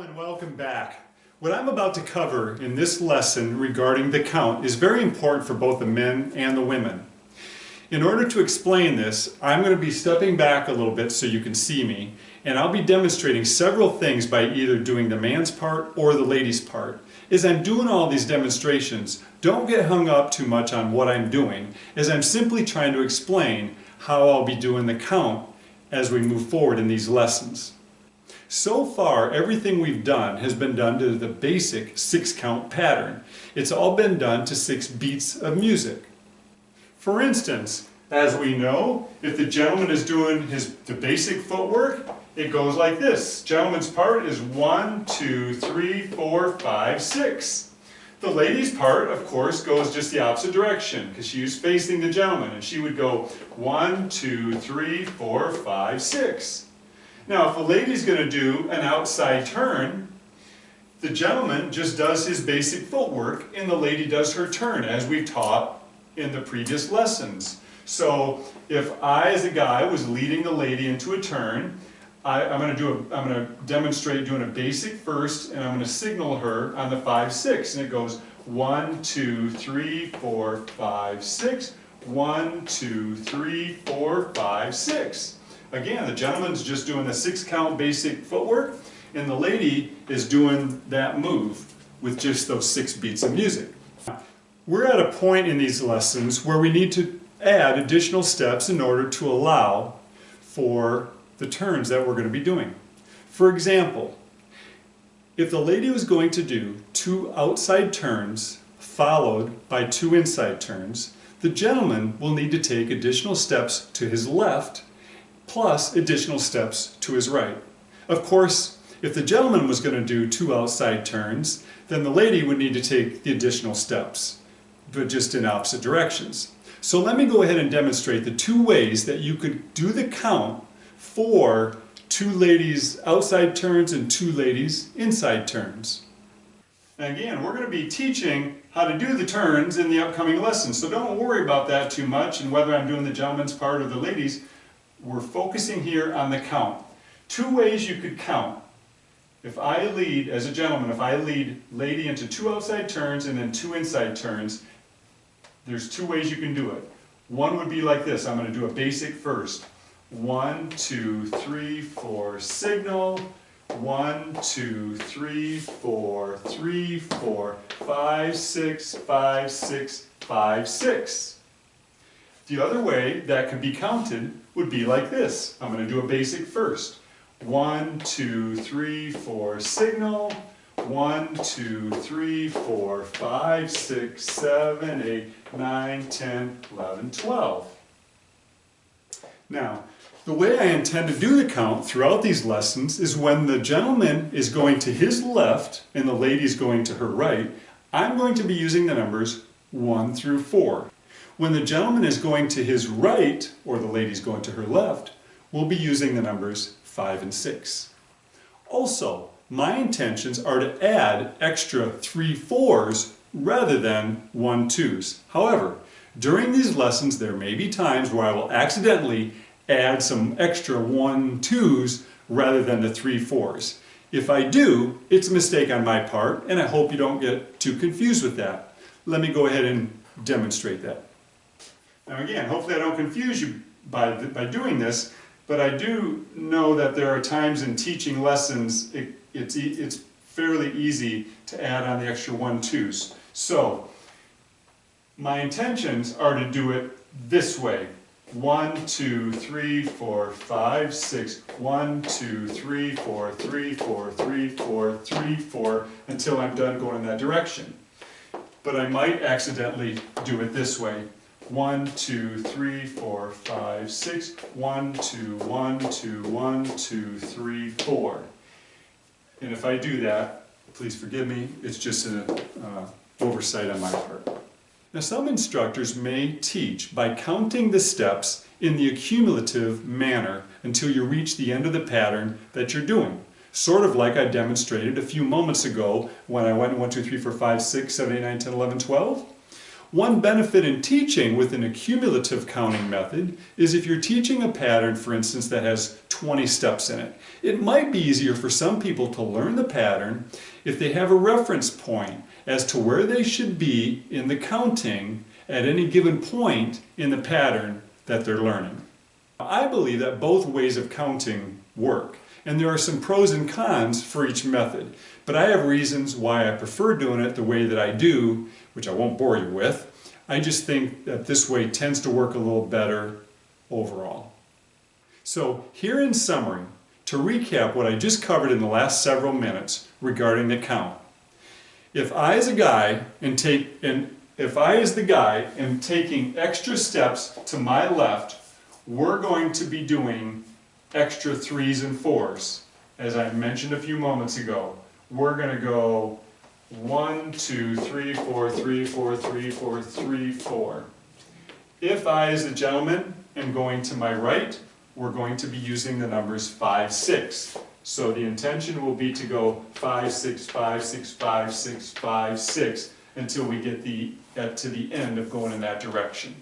Hello and welcome back. What I'm about to cover in this lesson regarding the count is very important for both the men and the women. In order to explain this, I'm going to be stepping back a little bit so you can see me, and I'll be demonstrating several things by either doing the man's part or the lady's part. As I'm doing all these demonstrations, don't get hung up too much on what I'm doing, as I'm simply trying to explain how I'll be doing the count as we move forward in these lessons. So far, everything we've done has been done to the basic 6-count pattern. It's all been done to 6 beats of music. For instance, as we know, if the gentleman is doing the basic footwork, it goes like this. Gentleman's part is 1, 2, 3, 4, 5, 6. The lady's part, of course, goes just the opposite direction because she was facing the gentleman, and she would go 1, 2, 3, 4, 5, 6. Now, if the lady's going to do an outside turn, the gentleman just does his basic footwork and the lady does her turn, as we've taught in the previous lessons. So, if I, as a guy, was leading the lady into a turn, I'm going to demonstrate doing a basic first, and I'm going to signal her on the 5, 6, and it goes 1, 2, 3, 4, 5, 6. 1, 2, 3, 4, 5, 6. Again, the gentleman's just doing the 6-count basic footwork, and the lady is doing that move with just those 6 beats of music. We're at a point in these lessons where we need to add additional steps in order to allow for the turns that we're going to be doing. For example, if the lady was going to do 2 outside turns followed by 2 inside turns, the gentleman will need to take additional steps to his left plus additional steps to his right. Of course, if the gentleman was going to do 2 outside turns, then the lady would need to take the additional steps, but just in opposite directions. So let me go ahead and demonstrate the 2 ways that you could do the count for 2 ladies outside turns and 2 ladies inside turns. And again, we're going to be teaching how to do the turns in the upcoming lessons, so don't worry about that too much and whether I'm doing the gentleman's part or the ladies. We're focusing here on the count. 2 ways you could count. If I lead, as a gentleman, if I lead lady into 2 outside turns and then 2 inside turns, there's 2 ways you can do it. One would be like this. I'm going to do a basic first. 1, 2, 3, 4, signal. 1, 2, 3, 4, 3, 4, 5, 6, 5, 6, 5, 6. The other way that can be counted would be like this. I'm going to do a basic first. 1, 2, 3, 4, signal. 1, 2, 3, 4, 5, 6, 7, 8, 9, 10, 11, 12. Now, the way I intend to do the count throughout these lessons is when the gentleman is going to his left and the lady is going to her right, I'm going to be using the numbers 1 through 4. When the gentleman is going to his right, or the lady's going to her left, we'll be using the numbers 5 and 6. Also, my intentions are to add extra 3 4s rather than 1 2s. However, during these lessons there may be times where I will accidentally add some extra 1 2s rather than the 3 4s. If I do, it's a mistake on my part, and I hope you don't get too confused with that. Let me go ahead and demonstrate that. Now again, hopefully I don't confuse you by doing this, but I do know that there are times in teaching lessons it's fairly easy to add on the extra 1 2s. So, my intentions are to do it this way. 1, 2, 3, 4, 5, 6, 1, 2, 3, 4, 3, 4, 3, 4, 3, 4, until I'm done going in that direction. But I might accidentally do it this way. 1, 2, 3, 4, 5, 6, 1, 2, 1, 2, 1, 2, 3, 4. And if I do that, please forgive me, it's just an oversight on my part. Now some instructors may teach by counting the steps in the accumulative manner until you reach the end of the pattern that you're doing. Sort of like I demonstrated a few moments ago when I went 1, 2, 3, 4, 5, 6, 7, 8, 9, 10, 11, 12. One benefit in teaching with an accumulative counting method is if you're teaching a pattern, for instance, that has 12 20 steps in it. It might be easier for some people to learn the pattern if they have a reference point as to where they should be in the counting at any given point in the pattern that they're learning. I believe that both ways of counting work, and there are some pros and cons for each method, but I have reasons why I prefer doing it the way that I do, which I won't bore you with. I just think that this way tends to work a little better overall. So here in summary, to recap what I just covered in the last several minutes regarding the count. If I as the guy am taking extra steps to my left, we're going to be doing extra 3s and 4s. As I mentioned a few moments ago, we're going to go 1, 2, 3, 4, 3, 4, 3, 4, 3, 4. If I, as the gentleman, am going to my right, we're going to be using the numbers 5, 6. So the intention will be to go 5, 6, 5, 6, 5, 6, 5, 6 until we get to the end of going in that direction.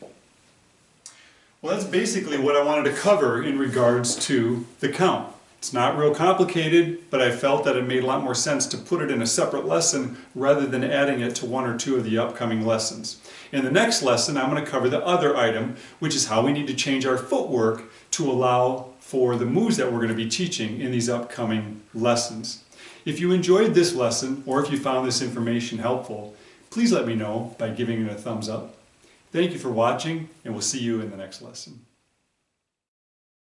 Well, that's basically what I wanted to cover in regards to the count. It's not real complicated, but I felt that it made a lot more sense to put it in a separate lesson rather than adding it to one or two of the upcoming lessons. In the next lesson, I'm going to cover the other item, which is how we need to change our footwork to allow for the moves that we're going to be teaching in these upcoming lessons. If you enjoyed this lesson, or if you found this information helpful, please let me know by giving it a thumbs up. Thank you for watching, and we'll see you in the next lesson.